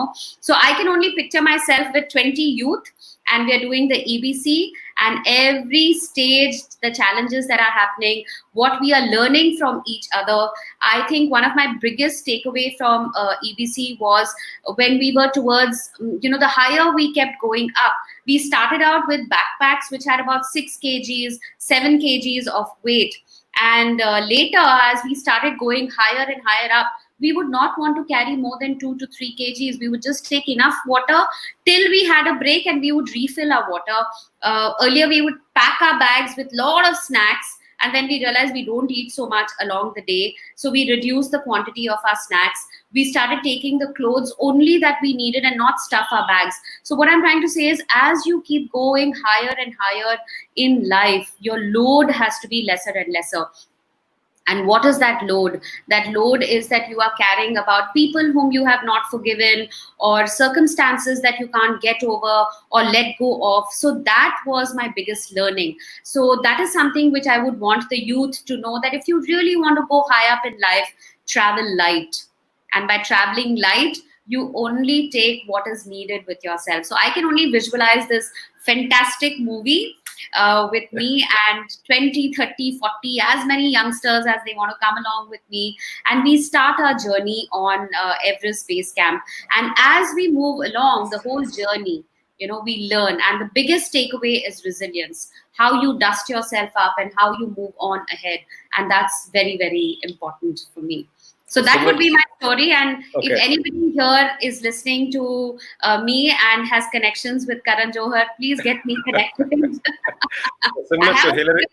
So I can only picture myself with 20 youth, and we're doing the EBC, and every stage, the challenges that are happening, what we are learning from each other. I think one of my biggest takeaway from EBC was when we were towards, the higher we kept going up. We started out with backpacks which had about 6 kgs, 7 kgs of weight. And later, as we started going higher and higher up, we would not want to carry more than 2 to 3 kgs. We would just take enough water till we had a break and we would refill our water. Earlier, we would pack our bags with a lot of snacks, and then we realized we don't eat so much along the day. So we reduced the quantity of our snacks. We started taking the clothes only that we needed and not stuff our bags. So what I'm trying to say is, as you keep going higher and higher in life, your load has to be lesser and lesser. And what is that load? That load is that you are carrying about people whom you have not forgiven, or circumstances that you can't get over or let go of. So that was my biggest learning. So that is something which I would want the youth to know, that if you really want to go high up in life, travel light. And by traveling light, you only take what is needed with yourself. So I can only visualize this fantastic movie with me and 20, 30, 40, as many youngsters as they want to come along with me. And we start our journey on Everest Base Camp. And as we move along the whole journey, we learn. And the biggest takeaway is resilience, how you dust yourself up and how you move on ahead. And that's very, very important for me. So that would be my story. And okay. If anybody here is listening to me and has connections with Karan Johar, please get me connected. Similar to Hillary.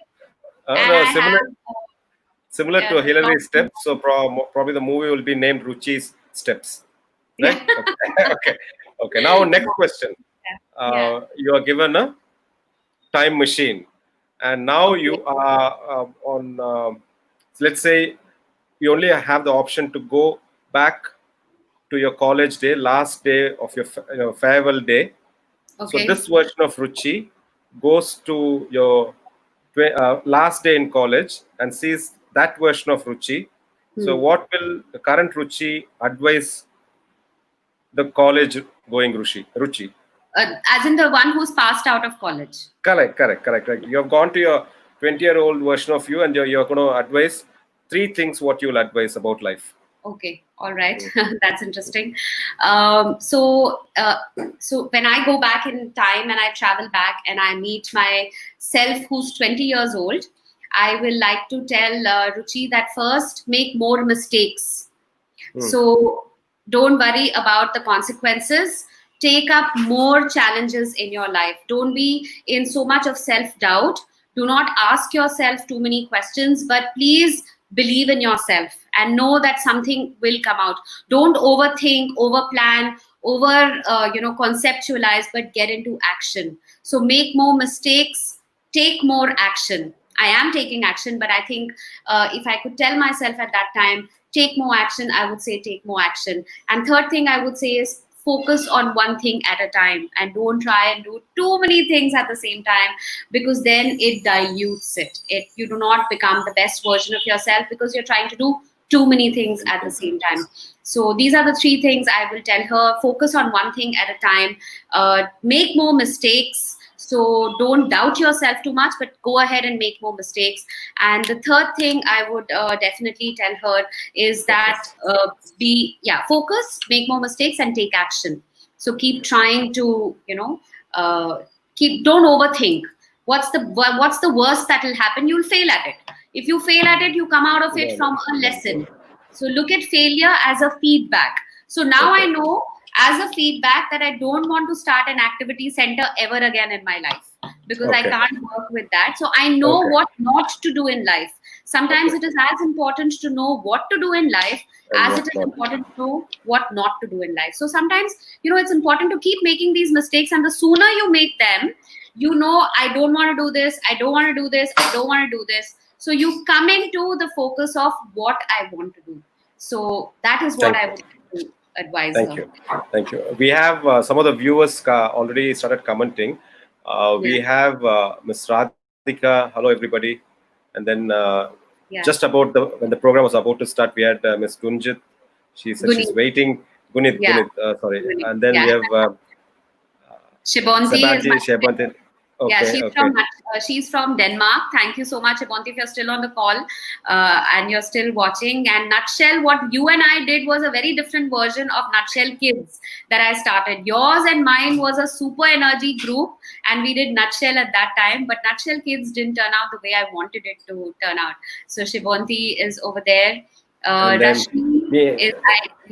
Similar to Hillary's steps. So probably the movie will be named Ruchi's Steps. Right? Yeah. Okay. Now, next question. You are given a time machine, and now you are on. Let's say you only have the option to go back to your college day, last day of your farewell day. Okay. So this version of Ruchi goes to your last day in college and sees that version of Ruchi. So what will the current Ruchi advise the college going Ruchi? As in the one who's passed out of college. Correct. You have gone to your 20-year-old version of you, and you're going to advise 3 things what you will advise about life. Okay, all right. That's interesting. So when I go back in time and I travel back and I meet myself who's 20 years old, I will like to tell Ruchi that first, make more mistakes. So don't worry about the consequences. Take up more challenges in your life. Don't be in so much of self-doubt. Do not ask yourself too many questions, but please believe in yourself and know that something will come out. Don't overthink, overplan, conceptualize, but get into action. So make more mistakes, take more action. I am taking action, but I think if I could tell myself at that time, take more action, I would say take more action. And third thing I would say is focus on one thing at a time, and don't try and do too many things at the same time, because then it dilutes it. You do not become the best version of yourself because you're trying to do too many things at the same time. So these are the 3 things I will tell her. Focus on one thing at a time. Make more mistakes. So don't doubt yourself too much, but go ahead and make more mistakes. And the third thing I would definitely tell her is that focus, make more mistakes, and take action. So keep trying to, don't overthink. What's the worst that will happen? You'll fail at it. If you fail at it, you come out of it from a lesson. So look at failure as a feedback. So now I know as a feedback that I don't want to start an activity center ever again in my life, because I Okay. can't work with that. So I know Okay. what not to do in life. Sometimes Okay. it is as important to know what to do in life And as it what is not? important to know what not to do in life. So sometimes, it's important to keep making these mistakes, and the sooner you make them, I don't want to do this, I don't want to do this, I don't want to do this. So you come into the focus of what I want to do. So that is what Thank I you. would like to advise Thank her. you. Thank you. We have some of the viewers already started commenting. Yeah, We have Ms. Radhika. Hello, everybody. And then just yeah. about when the program was about to start, we had Ms. Gunjit. She said she's Guni, waiting. Gunit, yeah, sorry. Guni, And then we yeah. have Shibonti is Sabanti, my Shebanti. Yeah, Okay, okay. she's from Denmark. Thank you so much, Shibonti, if you're still on the call and you're still watching. And Nutshell, what you and I did was a very different version of Nutshell Kids that I started. Yours and mine was a super energy group, and we did Nutshell at that time. But Nutshell Kids didn't turn out the way I wanted it to turn out. So Shibonti is over there. And then Rashmi me.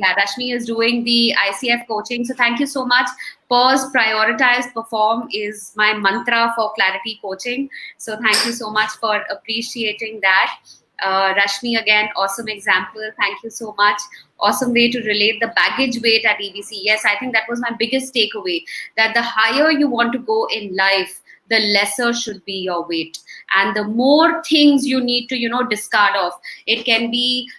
Rashmi is doing the ICF coaching. So thank you so much. Pause, prioritize, perform is my mantra for clarity coaching. So thank you so much for appreciating that. Rashmi, again, awesome example. Thank you so much. Awesome way to relate the baggage weight at EBC. Yes, I think that was my biggest takeaway, that the higher you want to go in life, the lesser should be your weight, and the more things you need to discard off. It can be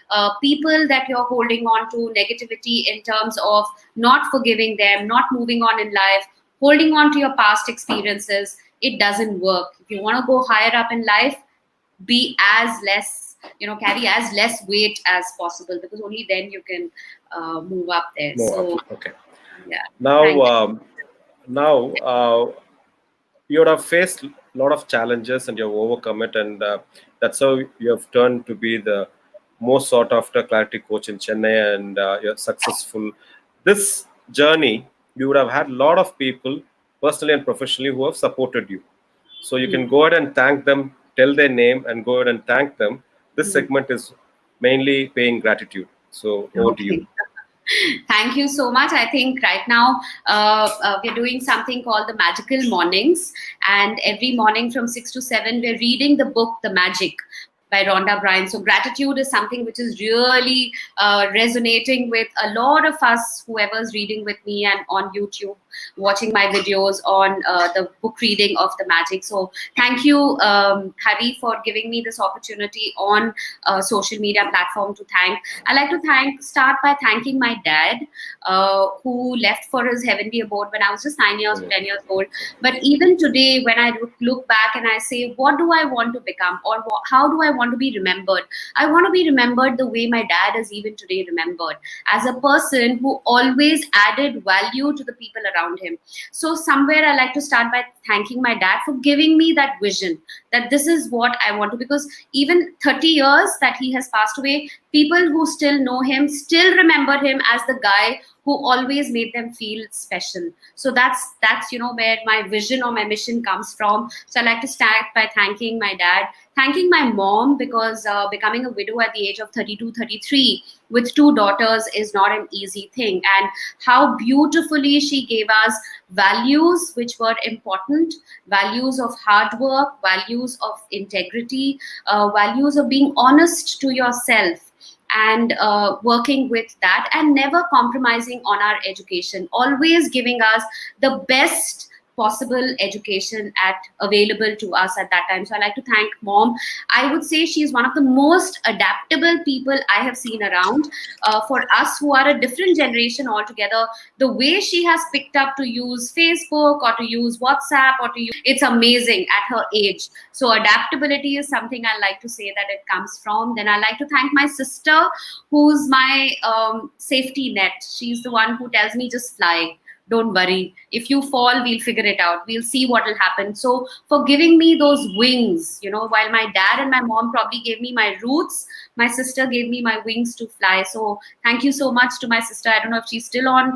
people that you're holding on to, negativity in terms of not forgiving them, not moving on in life, holding on to your past experiences. It doesn't work. If you want to go higher up in life, be as less, carry as less weight as possible, because only then you can move up there. No, So okay. yeah, Now, thank you. now you would have faced a lot of challenges and you've overcome it, and that's how you have turned to be the most sought after clarity coach in Chennai, and you're successful. This journey, you would have had a lot of people, personally and professionally, who have supported you. So you can Hmm. go ahead and thank them, tell their name, and go ahead and thank them. This Hmm. segment is mainly paying gratitude. So over to you. Okay. Thank you so much. I think right now we're doing something called the Magical Mornings. And every morning from 6 to 7, we're reading the book, The Magic by Rhonda Bryan. So gratitude is something which is really resonating with a lot of us, whoever's reading with me and on YouTube, watching my videos on the book reading of The Magic. So thank you, Hari, for giving me this opportunity on social media platform to thank. I like to start by thanking my dad, who left for his heavenly abode when I was just 9 years or 10 years old. But even today, when I look back and I say, what do I want to become, or how do I want to be remembered? I want to be remembered the way my dad is even today remembered, as a person who always added value to the people around him. So somewhere I like to start by thanking my dad for giving me that vision, that this is what I want to, because even 30 years that he has passed away, people who still know him still remember him as the guy who always made them feel special. So that's where my vision or my mission comes from. So I like to start by thanking my dad, thanking my mom, because becoming a widow at the age of 32, 33 with two daughters is not an easy thing, and how beautifully she gave us values which were important, values of hard work, values of integrity, values of being honest to yourself, and working with that, and never compromising on our education, always giving us the best possible education available to us at that time. So I like to thank mom. I would say she's one of the most adaptable people I have seen around. For us who are a different generation altogether, the way she has picked up to use Facebook or to use WhatsApp or to use, it's amazing at her age. So adaptability is something I like to say that it comes from. Then I like to thank my sister, who's my safety net. She's the one who tells me just fly. don't worry. If you fall, we'll figure it out. We'll see what will happen. So for giving me those wings, while my dad and my mom probably gave me my roots, my sister gave me my wings to fly. So thank you so much to my sister. I don't know if she's still on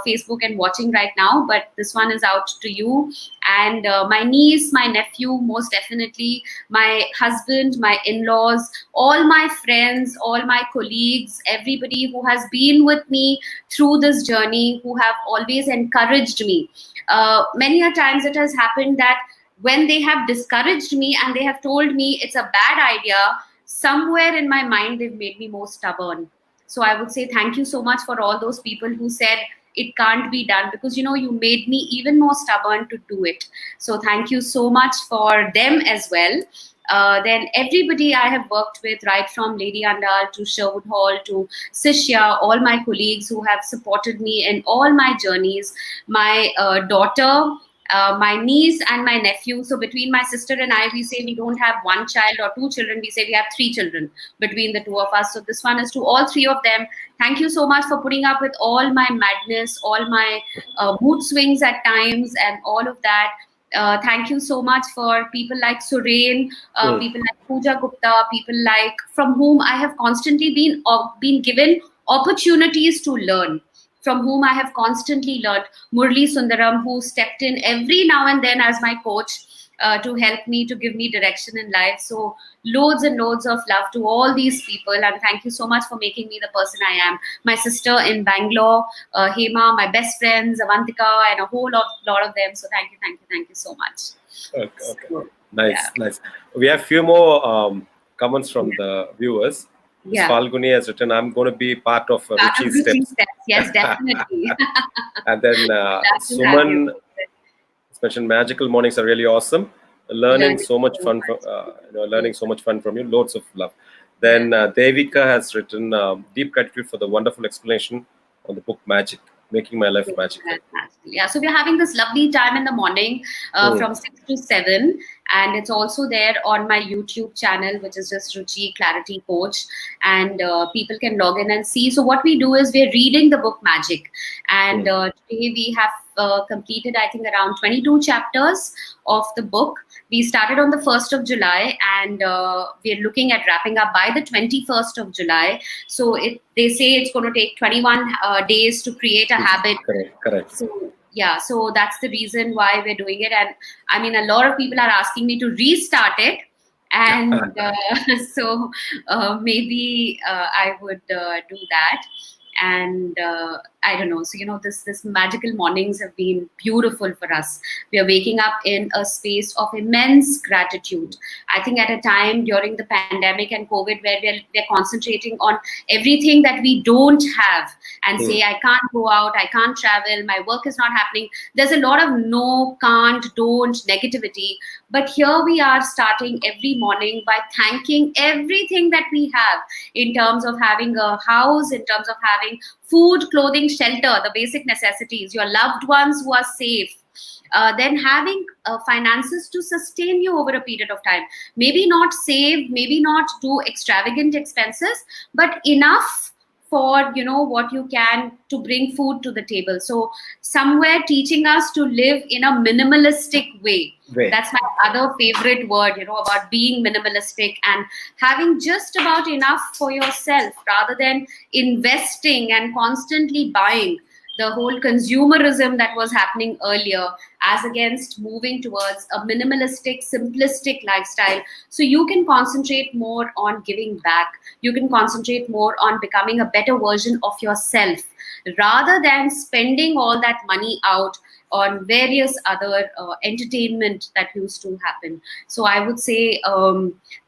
Facebook and watching right now, but this one is out to you. And my niece, my nephew, most definitely, my husband, my in-laws, all my friends, all my colleagues, everybody who has been with me through this journey, who have always encouraged me. Many a times it has happened that when they have discouraged me and they have told me it's a bad idea, somewhere in my mind they've made me more stubborn. So I would say thank you so much for all those people who said it can't be done, because you made me even more stubborn to do it. So thank you so much for them as well. Then everybody I have worked with, right from Lady Andal to Sherwood Hall to Sishya, all my colleagues who have supported me in all my journeys, my daughter, my niece and my nephew. So between my sister and I, we say we don't have one child or two children. We say we have three children between the two of us. So this one is to all three of them. Thank you so much for putting up with all my madness, all my mood swings at times and all of that. Thank you so much for people like Suren, people like Pooja Gupta, people like from whom I have constantly been given opportunities to learn, from whom I have constantly learned. Murli Sundaram, who stepped in every now and then as my coach to help me, to give me direction in life. So loads and loads of love to all these people, and thank you so much for making me the person I am. My sister in Bangalore, Hema, my best friends, Avantika, and a whole lot of them. So thank you so much. Okay. So, nice. We have few more comments from the viewers. Yeah. Falguni has written, I'm going to be part of Ruchi's steps. Yes, definitely. And then Suman mentioned, magical mornings are really awesome. Learning so much fun from learning so much fun from you. Loads of love. Then Devika has written, deep gratitude for the wonderful explanation on the book Magic, making my life magical. Yeah, so we're having this lovely time in the morning from 6 to 7, and it's also there on my YouTube channel, which is just Ruchi Clarity Coach, and people can log in and see. So what we do is we're reading the book Magic, and today we have completed, I think, around 22 chapters of the book. We started on the 1st of July, and we're looking at wrapping up by the 21st of July. So they say it's going to take 21 days to create a habit. Correct. So yeah, so that's the reason why we're doing it. And I mean, a lot of people are asking me to restart it. And so maybe I would do that. And I don't know. So, this magical mornings have been beautiful for us. We are waking up in a space of immense gratitude. I think at a time during the pandemic and COVID where we're concentrating on everything that we don't have and say, I can't go out, I can't travel, my work is not happening. There's a lot of no, can't, don't, negativity. But here we are starting every morning by thanking everything that we have in terms of having a house, in terms of having food, clothing, shelter, the basic necessities, your loved ones who are safe, then having finances to sustain you over a period of time. Maybe not save, maybe not do extravagant expenses, but enough for what you can to bring food to the table. So somewhere teaching us to live in a minimalistic way. That's my other favorite word, about being minimalistic and having just about enough for yourself rather than investing and constantly buying. The whole consumerism that was happening earlier, as against moving towards a minimalistic, simplistic lifestyle. So you can concentrate more on giving back. You can concentrate more on becoming a better version of yourself, rather than spending all that money out on various other entertainment that used to happen. So I would say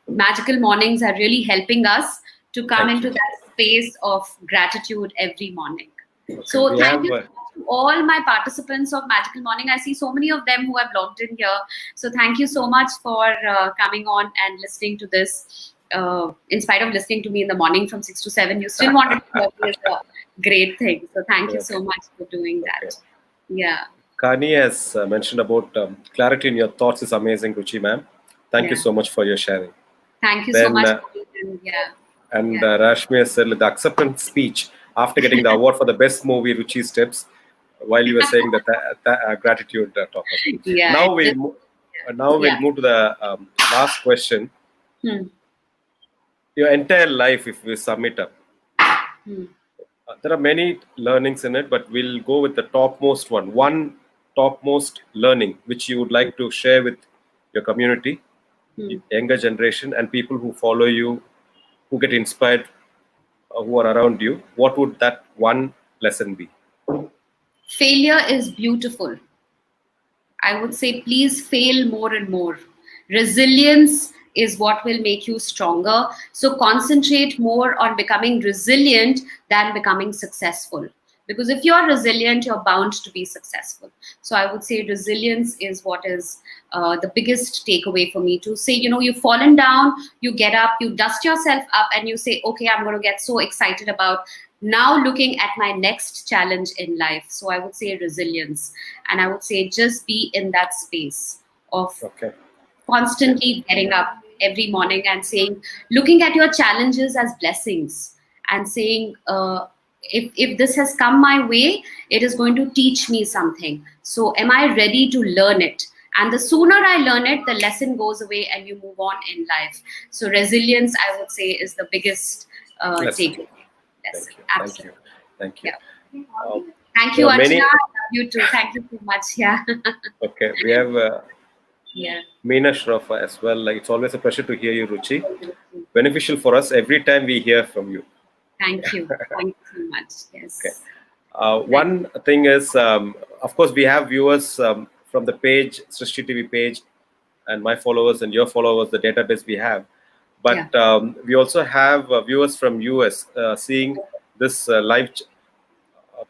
magical mornings are really helping us to come into that space of gratitude every morning. Okay. So thank you to all my participants of Magical Morning. I see so many of them who have logged in here. So thank you so much for coming on and listening to this. In spite of listening to me in the morning from 6 to 7, you still wanted to work with a great thing. So thank you so much for doing that. Yeah. Kani has mentioned about clarity in your thoughts is amazing, Ruchi ma'am. Thank you so much for your sharing. Thank you so much. Rashmi has said the acceptance speech after getting the award for the best movie, Ruchi Steps. while you were saying the gratitude topic. Yeah. Now we'll move to the last question. Hmm. Your entire life, if we sum it up, Hmm. there are many learnings in it, but we'll go with the topmost one. One topmost learning which you would like to share with your community, younger generation, and people who follow you, who get inspired, who are around you. What would that one lesson be? Failure is beautiful. I would say please fail more and more. Resilience is what will make you stronger. So concentrate more on becoming resilient than becoming successful. Because if you're resilient, you're bound to be successful. So I would say resilience is what is the biggest takeaway for me, to say, you've fallen down, you get up, you dust yourself up, and you say, okay, I'm going to get so excited about now looking at my next challenge in life. So I would say resilience. And I would say just be in that space of Okay. constantly getting up every morning and saying, looking at your challenges as blessings, and saying, if this has come my way, it is going to teach me something. So am I ready to learn it? And the sooner I learn it, the lesson goes away and you move on in life. So resilience, I would say, is the biggest takeaway. Yes, Thank you. absolutely. Thank you. Yeah. Uh, Thank there you, are many. Archana. I love you too. Thank you so much. Yeah. Okay, we have Yeah. Meena Shrofa as well. Like, it's always a pleasure to hear you, Ruchi. Beneficial for us every time we hear from you. Thank you. Thank you so much. Okay. Yes. One thing is, of course, we have viewers from the page, Srishti TV page, and my followers and your followers, the database we have. Yeah. But we also have viewers from US seeing this live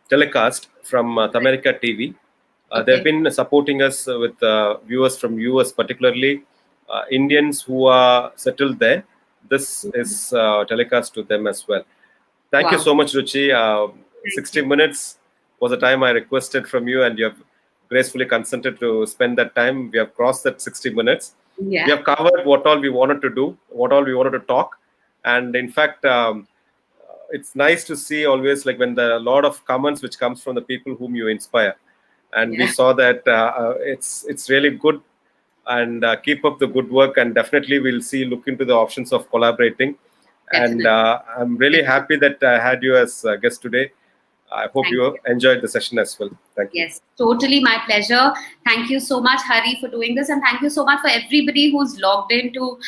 telecast from Tamarika TV. They've Okay. been supporting us with viewers from US, particularly Indians who are settled there. This is telecast to them as well. Thank you Wow. so much, Ruchi. Thank 60 you. minutes was the time I requested from you, and you have gracefully consented to spend that time. We have crossed that 60 minutes. We Yeah. have covered what all we wanted to do, what all we wanted to talk. And in fact, it's nice to see always, like, when there are a lot of comments which comes from the people whom you inspire. And we Yeah. saw that it's really good, and keep up the good work, and definitely we'll look into the options of collaborating. And Definitely. I'm really happy that I had you as a guest today. I hope Thank you you. enjoyed the session as well. Thank you. Yes, totally my pleasure. Thank you so much, Hari, for doing this. And thank you so much for everybody who's logged into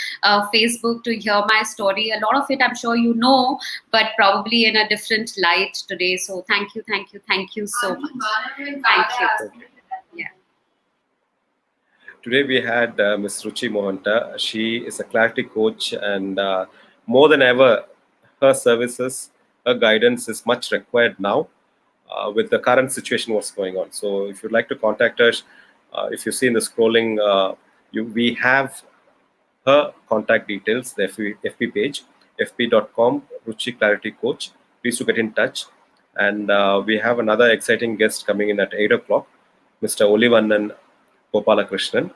Facebook to hear my story. A lot of it, I'm sure you know, but probably in a different light today. So thank you, thank you, thank you so much. Thank you. Yeah. Today we had Ms. Ruchi Mohunta. She is a clarity coach, and more than ever, her services, her guidance is much required now with the current situation what's going on. So if you'd like to contact us, if you see in the scrolling, we have her contact details, the FB page, fb.com, Ruchi Clarity Coach. Please to get in touch. And we have another exciting guest coming in at 8 o'clock, Mr. Olivannan Gopalakrishnan.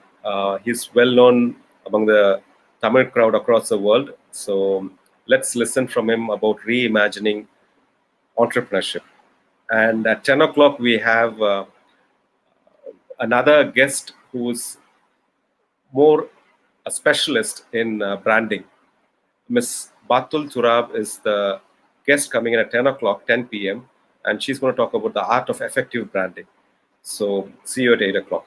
He's well known among the Tamil crowd across the world. So let's listen from him about reimagining entrepreneurship. And at 10 o'clock, we have another guest who's more a specialist in branding. Miss Batul Turab is the guest coming in at 10 o'clock, 10 p.m., and she's going to talk about the art of effective branding. So see you at 8 o'clock.